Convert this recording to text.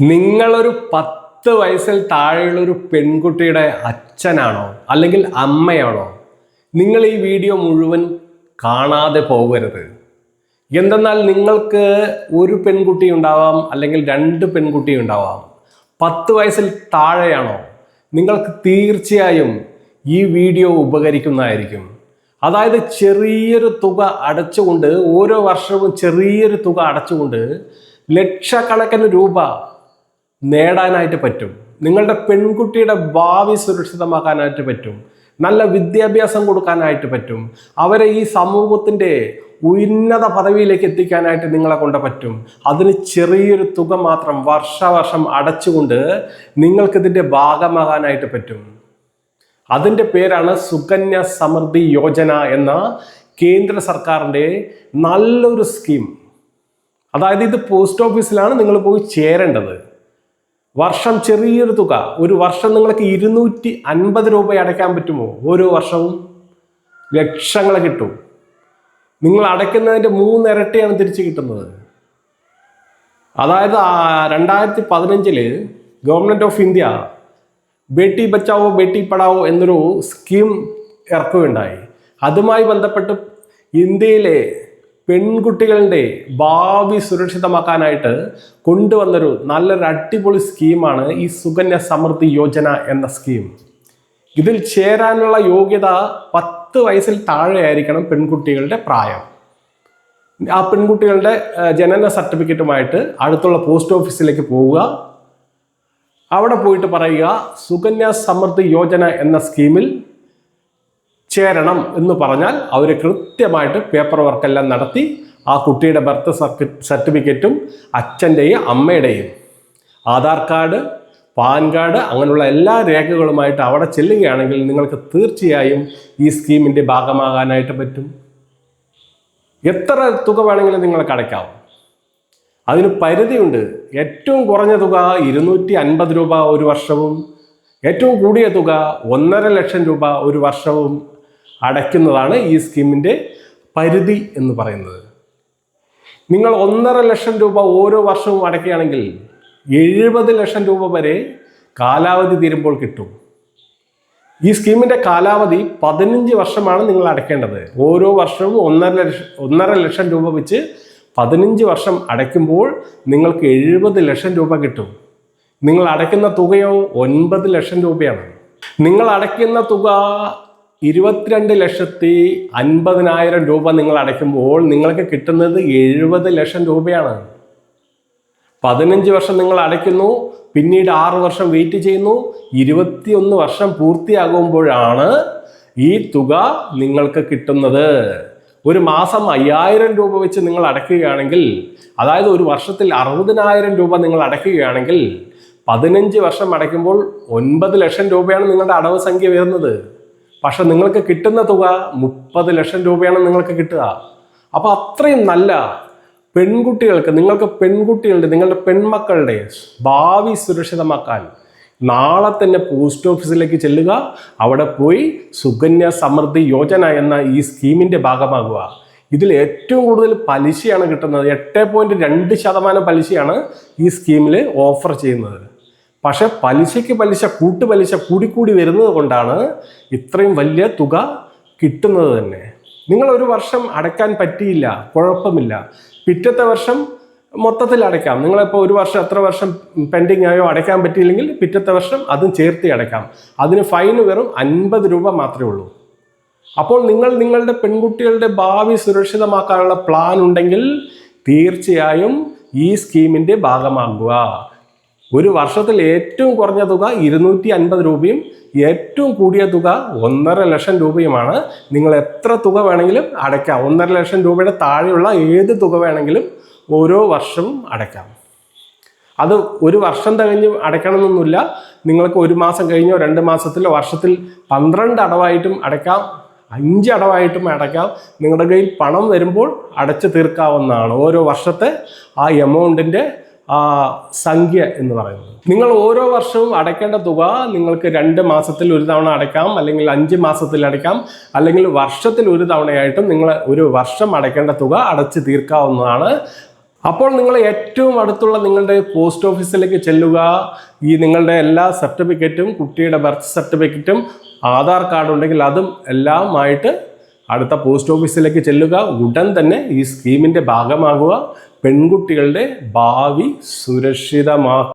നിങ്ങളൊരു 10 വയസ്സിൽ താഴെയുള്ള ഒരു പെൺകുട്ടിയുടെ അച്ഛനാണോ അല്ലെങ്കിൽ അമ്മയാണോ? നിങ്ങൾ ഈ വീഡിയോ മുഴുവൻ കാണാതെ പോകരുത്. എന്തെന്നാൽ നിങ്ങൾക്ക് ഒരു പെൺകുട്ടി ഉണ്ടാവാം, അല്ലെങ്കിൽ 2 പെൺകുട്ടി ഉണ്ടാവാം. 10 വയസ്സിൽ താഴെയാണോ? നിങ്ങൾക്ക് തീർച്ചയായും ഈ വീഡിയോ ഉപകരിക്കുന്നതായിരിക്കും. അതായത് ചെറിയൊരു തുക അടച്ചുകൊണ്ട്, ഓരോ വർഷവും ചെറിയൊരു തുക അടച്ചുകൊണ്ട് ലക്ഷക്കണക്കിന് രൂപ നേടാനായിട്ട് പറ്റും. നിങ്ങളുടെ പെൺകുട്ടിയുടെ ഭാവി സുരക്ഷിതമാക്കാനായിട്ട് പറ്റും. നല്ല വിദ്യാഭ്യാസം കൊടുക്കാനായിട്ട് പറ്റും. അവരെ ഈ സമൂഹത്തിൻ്റെ ഉന്നത പദവിയിലേക്ക് എത്തിക്കാനായിട്ട് നിങ്ങളെ കൊണ്ട് പറ്റും. അതിന് ചെറിയൊരു തുക മാത്രം വർഷം അടച്ചുകൊണ്ട് നിങ്ങൾക്കിതിൻ്റെ ഭാഗമാകാനായിട്ട് പറ്റും. അതിൻ്റെ പേരാണ് സുകന്യ സമൃദ്ധി യോജന എന്ന കേന്ദ്ര സർക്കാരിൻ്റെ നല്ലൊരു സ്കീം. അതായത് ഇത് പോസ്റ്റ് ഓഫീസിലാണ് നിങ്ങൾ പോയി ചേരേണ്ടത്. വർഷം ചെറിയൊരു തുക, ഒരു വർഷം നിങ്ങൾക്ക് 250 രൂപ അടയ്ക്കാൻ പറ്റുമോ? ഓരോ വർഷവും ലക്ഷങ്ങൾ കിട്ടും. നിങ്ങൾ അടയ്ക്കുന്നതിൻ്റെ 3 ഇരട്ടിയാണ് തിരിച്ച് കിട്ടുന്നത്. അതായത് 2015 government of India Beti Bachao Beti Padhao എന്നൊരു സ്കീം ഇറക്കുകയുണ്ടായി. അതുമായി ബന്ധപ്പെട്ട് ഇന്ത്യയിലെ പെൺകുട്ടികളുടെ ഭാവി സുരക്ഷിതമാക്കാനായിട്ട് കൊണ്ടുവന്നൊരു നല്ലൊരു അടിപൊളി സ്കീമാണ് ഈ സുകന്യ സമൃദ്ധി യോജന എന്ന സ്കീം. ഇതിൽ ചേരാനുള്ള യോഗ്യത 10 വയസ്സിൽ താഴെയായിരിക്കണം പെൺകുട്ടികളുടെ പ്രായം. ആ പെൺകുട്ടികളുടെ ജനന സർട്ടിഫിക്കറ്റുമായിട്ട് അടുത്തുള്ള പോസ്റ്റ് ഓഫീസിലേക്ക് പോവുക. അവിടെ പോയിട്ട് പറയുക, സുകന്യ സമൃദ്ധി യോജന എന്ന സ്കീമിൽ ചേരണം എന്ന് പറഞ്ഞാൽ അവർ കൃത്യമായിട്ട് പേപ്പർ വർക്കെല്ലാം നടത്തി ആ കുട്ടിയുടെ ബർത്ത് സർട്ടിഫിക്കറ്റും അച്ഛൻ്റെയും അമ്മയുടെയും ആധാർ കാർഡ്, പാൻ കാർഡ് അങ്ങനെയുള്ള എല്ലാ രേഖകളുമായിട്ട് അവിടെ ചെല്ലുകയാണെങ്കിൽ നിങ്ങൾക്ക് തീർച്ചയായും ഈ സ്കീമിൻ്റെ ഭാഗമാകാനായിട്ട് പറ്റും. എത്ര തുക വേണമെങ്കിലും നിങ്ങൾക്ക് അടയ്ക്കാം. അതിന് പരിധിയുണ്ട്. ഏറ്റവും കുറഞ്ഞ തുക 250 രൂപ ഒരു വർഷവും, ഏറ്റവും കൂടിയ തുക 1.5 ലക്ഷം രൂപ ഒരു വർഷവും അടയ്ക്കുന്നതാണ് ഈ സ്കീമിൻ്റെ പരിധി എന്ന് പറയുന്നത്. നിങ്ങൾ 1.5 ലക്ഷം രൂപ ഓരോ വർഷവും അടയ്ക്കുകയാണെങ്കിൽ 70 ലക്ഷം രൂപ വരെ കാലാവധി തീരുമ്പോൾ കിട്ടും. ഈ സ്കീമിൻ്റെ കാലാവധി 15 വർഷമാണ് നിങ്ങൾ അടയ്ക്കേണ്ടത്. ഓരോ വർഷവും 1.5 ലക്ഷം രൂപ വെച്ച് 15 വർഷം അടയ്ക്കുമ്പോൾ നിങ്ങൾക്ക് 70 ലക്ഷം രൂപ കിട്ടും. നിങ്ങൾ അടയ്ക്കുന്ന തുകയോ 9 ലക്ഷം രൂപയാണ്. നിങ്ങൾ അടയ്ക്കുന്ന തുക 22,50,000 രൂപ നിങ്ങൾ അടയ്ക്കുമ്പോൾ നിങ്ങൾക്ക് കിട്ടുന്നത് 70 ലക്ഷം രൂപയാണ്. 15 വർഷം നിങ്ങൾ അടയ്ക്കുന്നു, പിന്നീട് 6 വർഷം വെയിറ്റ് ചെയ്യുന്നു. 21 വർഷം പൂർത്തിയാകുമ്പോഴാണ് ഈ തുക നിങ്ങൾക്ക് കിട്ടുന്നത്. ഒരു മാസം 5,000 രൂപ വെച്ച് നിങ്ങൾ അടയ്ക്കുകയാണെങ്കിൽ, അതായത് ഒരു വർഷത്തിൽ 60,000 രൂപ നിങ്ങൾ അടയ്ക്കുകയാണെങ്കിൽ 15 വർഷം അടയ്ക്കുമ്പോൾ 9 ലക്ഷം രൂപയാണ് നിങ്ങളുടെ അടവ് സംഖ്യ വരുന്നത്. പക്ഷെ നിങ്ങൾക്ക് കിട്ടുന്ന തുക 30 ലക്ഷം രൂപയാണ് നിങ്ങൾക്ക് കിട്ടുക. അപ്പോൾ അത്രയും നല്ല പെൺകുട്ടികൾക്ക്, നിങ്ങളുടെ പെൺമക്കളുടെ ഭാവി സുരക്ഷിതമാക്കാൻ നാളെ തന്നെ പോസ്റ്റ് ഓഫീസിലേക്ക് ചെല്ലുക. അവിടെ പോയി സുകന്യ സമൃദ്ധി യോജന എന്ന ഈ സ്കീമിൻ്റെ ഭാഗമാകുക. ഇതിൽ ഏറ്റവും കൂടുതൽ പലിശയാണ് കിട്ടുന്നത്. 8.2% പലിശയാണ് ഈ സ്കീമിൽ ഓഫർ ചെയ്യുന്നത്. പക്ഷെ പലിശയ്ക്ക് പലിശ, കൂട്ടുപലിശ കൂടിക്കൂടി വരുന്നത് കൊണ്ടാണ് ഇത്രയും വലിയ തുക കിട്ടുന്നത് തന്നെ. നിങ്ങൾ ഒരു വർഷം അടയ്ക്കാൻ പറ്റിയില്ല, കുഴപ്പമില്ല. പിറ്റത്തെ വർഷം മൊത്തത്തിൽ അടയ്ക്കാം. നിങ്ങളിപ്പോൾ ഒരു വർഷം എത്ര വർഷം പെൻഡിങ് ആയോ അടയ്ക്കാൻ പറ്റിയില്ലെങ്കിൽ പിറ്റത്തെ വർഷം അതും ചേർത്ത് അടയ്ക്കാം. അതിന് ഫൈന് വെറും 50 രൂപ മാത്രമേ ഉള്ളൂ. അപ്പോൾ നിങ്ങളുടെ പെൺകുട്ടികളുടെ ഭാവി സുരക്ഷിതമാക്കാനുള്ള പ്ലാൻ ഉണ്ടെങ്കിൽ തീർച്ചയായും ഈ സ്കീമിൻ്റെ ഭാഗമാകുക. ഒരു വർഷത്തിൽ ഏറ്റവും കുറഞ്ഞ തുക 250 രൂപയും ഏറ്റവും കൂടിയ തുക 1.5 ലക്ഷം രൂപയുമാണ്. നിങ്ങൾ എത്ര തുക വേണമെങ്കിലും അടയ്ക്കാം. 1.5 ലക്ഷം രൂപയുടെ താഴെയുള്ള ഏത് തുക വേണമെങ്കിലും ഓരോ വർഷവും അടയ്ക്കാം. അത് ഒരു വർഷം കഴിഞ്ഞ് അടയ്ക്കണമെന്നൊന്നുമില്ല. നിങ്ങൾക്ക് ഒരു മാസം കഴിഞ്ഞോ 2 മാസത്തിലോ വർഷത്തിൽ 12 അടവായിട്ടും അടയ്ക്കാം, 5 അടവായിട്ടും അടയ്ക്കാം. നിങ്ങളുടെ കയ്യിൽ പണം വരുമ്പോൾ അടച്ചു തീർക്കാവുന്നതാണ് ഓരോ വർഷത്തെ ആ എമൗണ്ടിൻ്റെ സംഖ്യ എന്ന് പറയുന്നത്. നിങ്ങൾ ഓരോ വർഷവും അടയ്ക്കേണ്ട തുക നിങ്ങൾക്ക് 2 മാസത്തിൽ ഒരു തവണ അടയ്ക്കാം, അല്ലെങ്കിൽ 5 മാസത്തിൽ അടയ്ക്കാം, അല്ലെങ്കിൽ വർഷത്തിൽ ഒരു തവണയായിട്ടും നിങ്ങൾ ഒരു വർഷം അടയ്ക്കേണ്ട തുക അടച്ചു തീർക്കാവുന്നതാണ്. അപ്പോൾ നിങ്ങൾ ഏറ്റവും അടുത്തുള്ള നിങ്ങളുടെ പോസ്റ്റ് ഓഫീസിലേക്ക് ചെല്ലുക. ഈ നിങ്ങളുടെ എല്ലാ സർട്ടിഫിക്കറ്റും, കുട്ടിയുടെ ബർത്ത് സർട്ടിഫിക്കറ്റും, ആധാർ കാർഡ് ഉണ്ടെങ്കിൽ അതും എല്ലാമായിട്ട് അടുത്ത പോസ്റ്റ് ഓഫീസിലേക്ക് ചെല്ലുക. ഉടൻ തന്നെ ഈ സ്കീമിൻ്റെ ഭാഗമാകുക. പെൺകുട്ടികളുടെ ഭാവി സുരക്ഷിതമാക്കുക.